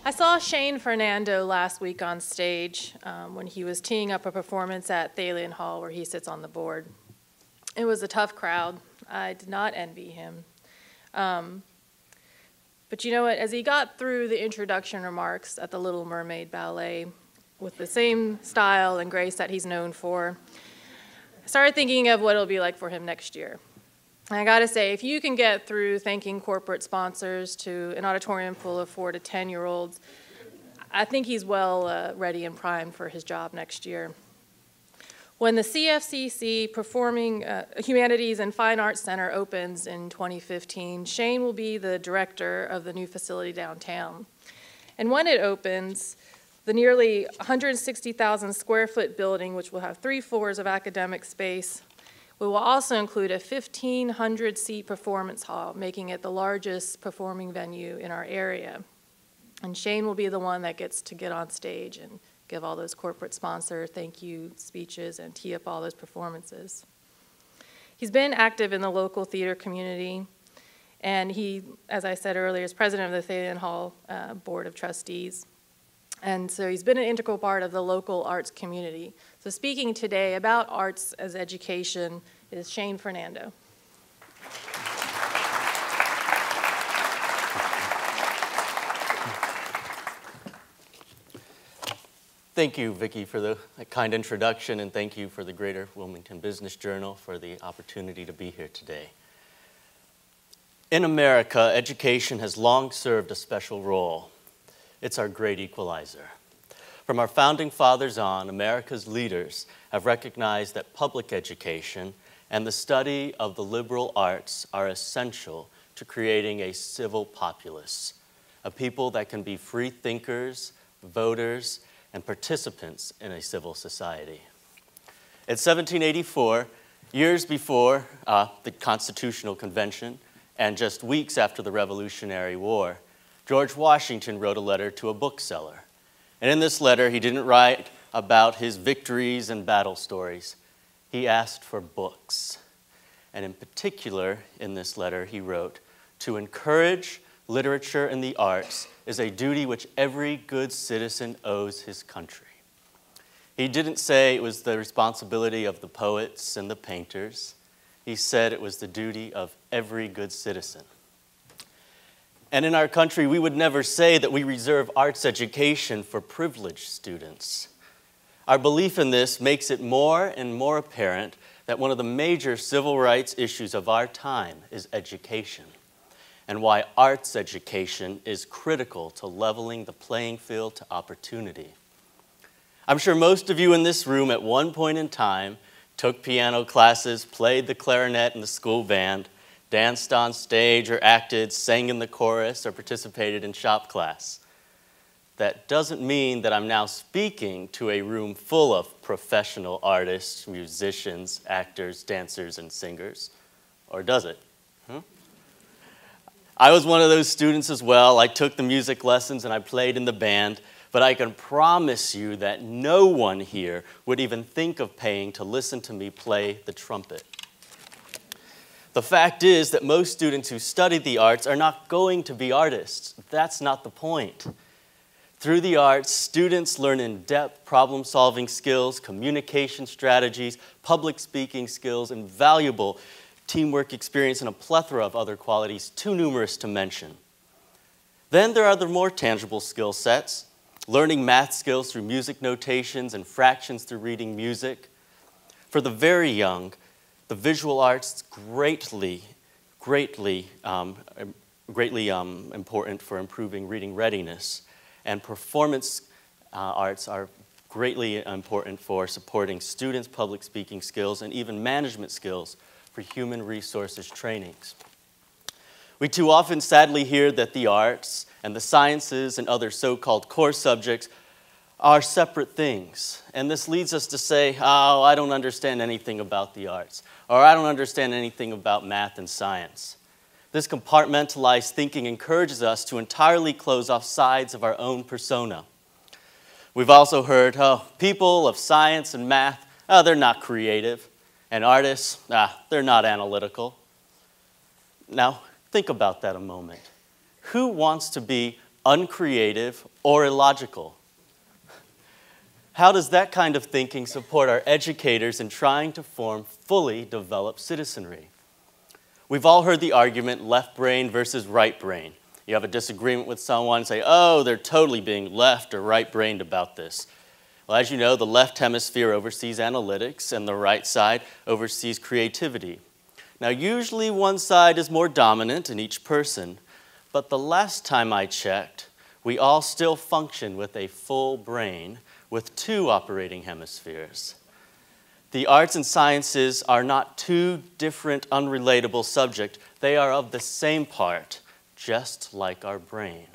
I saw Shane Fernando last week on stage when he was teeing up a performance at Thalian Hall where he sits on the board. It was a tough crowd. I did not envy him. But you know what? As he got through the introduction remarks at the Little Mermaid Ballet with the same style and grace that he's known for, I started thinking of what it'll be like for him next year. And I gotta say, if you can get through thanking corporate sponsors to an auditorium full of 4 to 10-year-olds, I think he's well ready and primed for his job next year. When the CFCC Performing Humanities and Fine Arts Center opens in 2015, Shane will be the director of the new facility downtown. And when it opens, the nearly 160,000 square foot building, which will have 3 floors of academic space, we will also include a 1,500-seat performance hall, making it the largest performing venue in our area. And Shane will be the one that gets to get on stage and give all those corporate sponsor thank you speeches and tee up all those performances. He's been active in the local theater community, and he, as I said earlier, is president of the Thalian Hall Board of Trustees. And so he's been an integral part of the local arts community. So speaking today about arts as education is Shane Fernando. Thank you, Vicki, for the kind introduction, and thank you for the Greater Wilmington Business Journal for the opportunity to be here today. In America, education has long served a special role. It's our great equalizer. From our founding fathers on, America's leaders have recognized that public education and the study of the liberal arts are essential to creating a civil populace, a people that can be free thinkers, voters, and participants in a civil society. In 1784, years before the Constitutional Convention and just weeks after the Revolutionary War, George Washington wrote a letter to a bookseller. And in this letter, he didn't write about his victories and battle stories. He asked for books. And in particular, in this letter, he wrote, "To encourage literature and the arts is a duty which every good citizen owes his country." He didn't say it was the responsibility of the poets and the painters. He said it was the duty of every good citizen. And in our country, we would never say that we reserve arts education for privileged students. Our belief in this makes it more and more apparent that one of the major civil rights issues of our time is education, and why arts education is critical to leveling the playing field to opportunity. I'm sure most of you in this room at one point in time took piano classes, played the clarinet in the school band, danced on stage or acted, sang in the chorus, or participated in shop class. That doesn't mean that I'm now speaking to a room full of professional artists, musicians, actors, dancers, and singers. Or does it? I was one of those students as well. I took the music lessons and I played in the band, but I can promise you that no one here would even think of paying to listen to me play the trumpet. The fact is that most students who study the arts are not going to be artists. That's not the point. Through the arts, students learn in-depth problem-solving skills, communication strategies, public speaking skills, and valuable teamwork experience, and a plethora of other qualities too numerous to mention. Then there are the more tangible skill sets, learning math skills through music notations and fractions through reading music. For the very young, the visual arts greatly important for improving reading readiness, and performance arts are greatly important for supporting students' public speaking skills and even management skills for human resources trainings. We too often sadly hear that the arts and the sciences and other so-called core subjects are separate things. And this leads us to say, oh, I don't understand anything about the arts, or I don't understand anything about math and science. This compartmentalized thinking encourages us to entirely close off sides of our own persona. We've also heard, oh, people of science and math, oh, they're not creative. And artists, they're not analytical. Now, think about that a moment. Who wants to be uncreative, or illogical. How does that kind of thinking support our educators in trying to form fully developed citizenry? We've all heard the argument left brain versus right brain. You have a disagreement with someone, say, oh, they're totally being left or right-brained about this. Well, as you know, the left hemisphere oversees analytics and the right side oversees creativity. Now, usually one side is more dominant in each person, but the last time I checked, we all still function with a full brain with two operating hemispheres. The arts and sciences are not two different, unrelatable subjects. They are of the same part, just like our brain.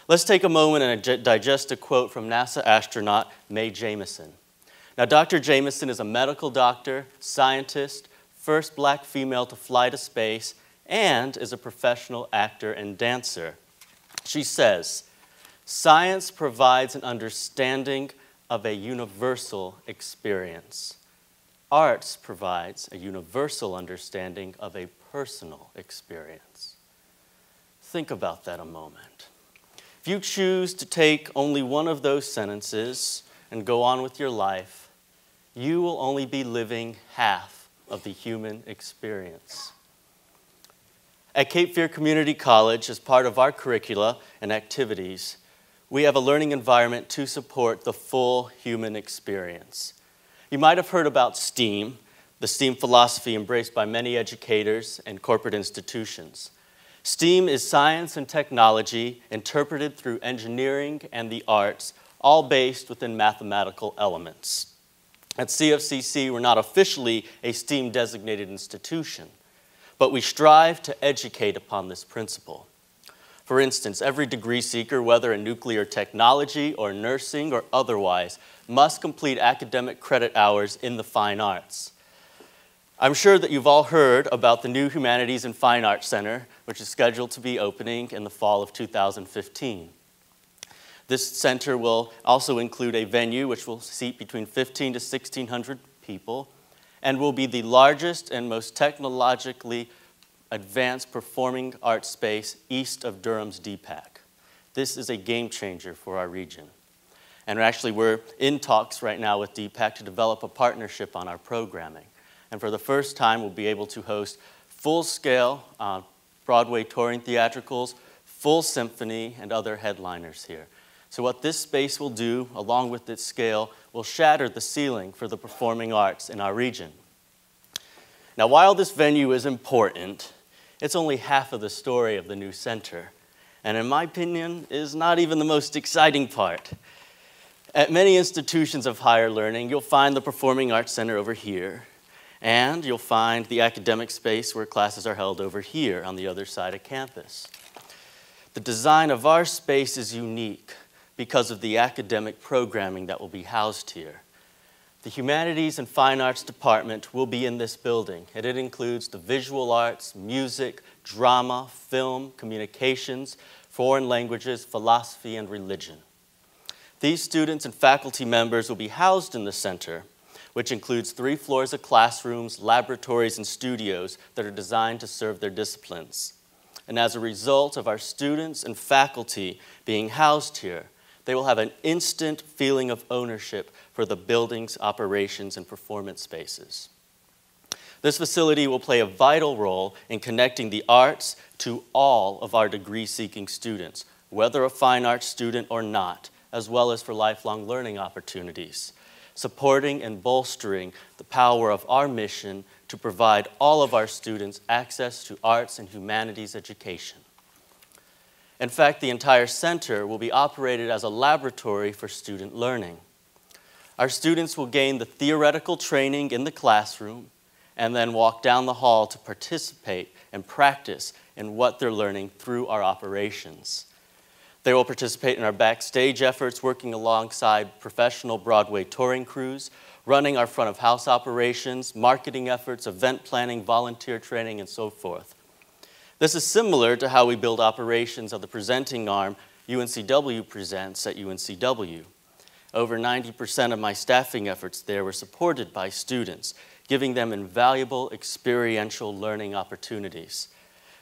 Let's take a moment and digest a quote from NASA astronaut Mae Jemison. Now, Dr. Jemison is a medical doctor, scientist, first black female to fly to space, and is a professional actor and dancer. She says, "Science provides an understanding of a universal experience. Arts provides a universal understanding of a personal experience." Think about that a moment. If you choose to take only one of those sentences and go on with your life, you will only be living half of the human experience. At Cape Fear Community College, as part of our curricula and activities, we have a learning environment to support the full human experience. You might have heard about STEAM, the STEAM philosophy embraced by many educators and corporate institutions. STEAM is science and technology interpreted through engineering and the arts, all based within mathematical elements. At CFCC, we're not officially a STEAM-designated institution, but we strive to educate upon this principle. For instance, every degree seeker, whether in nuclear technology or nursing or otherwise, must complete academic credit hours in the fine arts. I'm sure that you've all heard about the new Humanities and Fine Arts Center, which is scheduled to be opening in the fall of 2015. This center will also include a venue which will seat between 1,500 to 1,600 people and will be the largest and most technologically advanced performing arts space east of Durham's DPAC. This is a game changer for our region. And actually, we're in talks right now with DPAC to develop a partnership on our programming. And for the first time, we'll be able to host full-scale Broadway touring theatricals, full symphony, and other headliners here. So what this space will do, along with its scale, will shatter the ceiling for the performing arts in our region. Now, while this venue is important, it's only half of the story of the new center, and in my opinion, is not even the most exciting part. At many institutions of higher learning, you'll find the Performing Arts Center over here, and you'll find the academic space where classes are held over here on the other side of campus. The design of our space is unique because of the academic programming that will be housed here. The Humanities and Fine Arts Department will be in this building, and it includes the visual arts, music, drama, film, communications, foreign languages, philosophy, and religion. These students and faculty members will be housed in the center, which includes 3 floors of classrooms, laboratories, and studios that are designed to serve their disciplines. And as a result of our students and faculty being housed here, they will have an instant feeling of ownership for the building's operations and performance spaces. This facility will play a vital role in connecting the arts to all of our degree-seeking students, whether a fine arts student or not, as well as for lifelong learning opportunities, supporting and bolstering the power of our mission to provide all of our students access to arts and humanities education. In fact, the entire center will be operated as a laboratory for student learning. Our students will gain the theoretical training in the classroom and then walk down the hall to participate and practice in what they're learning through our operations. They will participate in our backstage efforts, working alongside professional Broadway touring crews, running our front of house operations, marketing efforts, event planning, volunteer training, and so forth. This is similar to how we build operations of the presenting arm UNCW presents at UNCW. Over 90% of my staffing efforts there were supported by students, giving them invaluable experiential learning opportunities.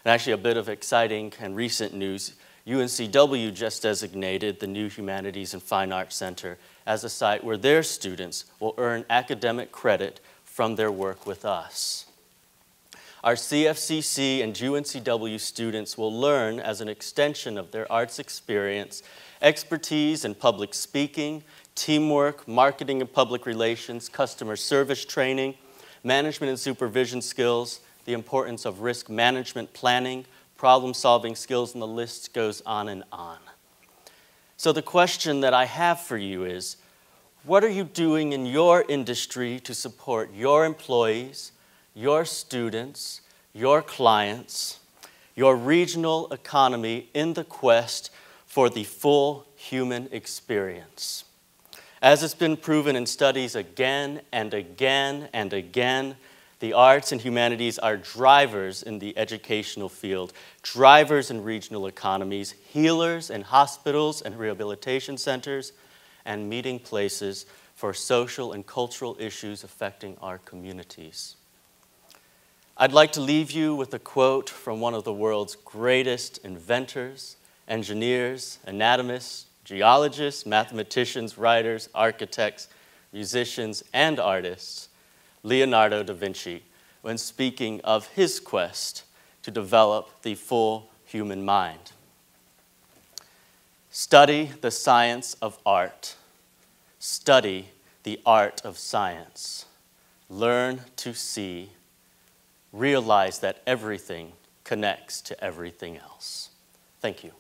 And actually, a bit of exciting and recent news. UNCW just designated the new Humanities and Fine Arts Center as a site where their students will earn academic credit from their work with us. Our CFCC and UNCW students will learn, as an extension of their arts experience, expertise in public speaking, teamwork, marketing and public relations, customer service training, management and supervision skills, the importance of risk management planning, problem-solving skills, and the list goes on and on. So the question that I have for you is, what are you doing in your industry to support your employees, your students, your clients, your regional economy in the quest for the full human experience? As it's been proven in studies again and again and again, the arts and humanities are drivers in the educational field, drivers in regional economies, healers in hospitals and rehabilitation centers, and meeting places for social and cultural issues affecting our communities. I'd like to leave you with a quote from one of the world's greatest inventors, engineers, anatomists, geologists, mathematicians, writers, architects, musicians, and artists, Leonardo da Vinci, when speaking of his quest to develop the full human mind. Study the science of art. Study the art of science. Learn to see. Realize that everything connects to everything else. Thank you.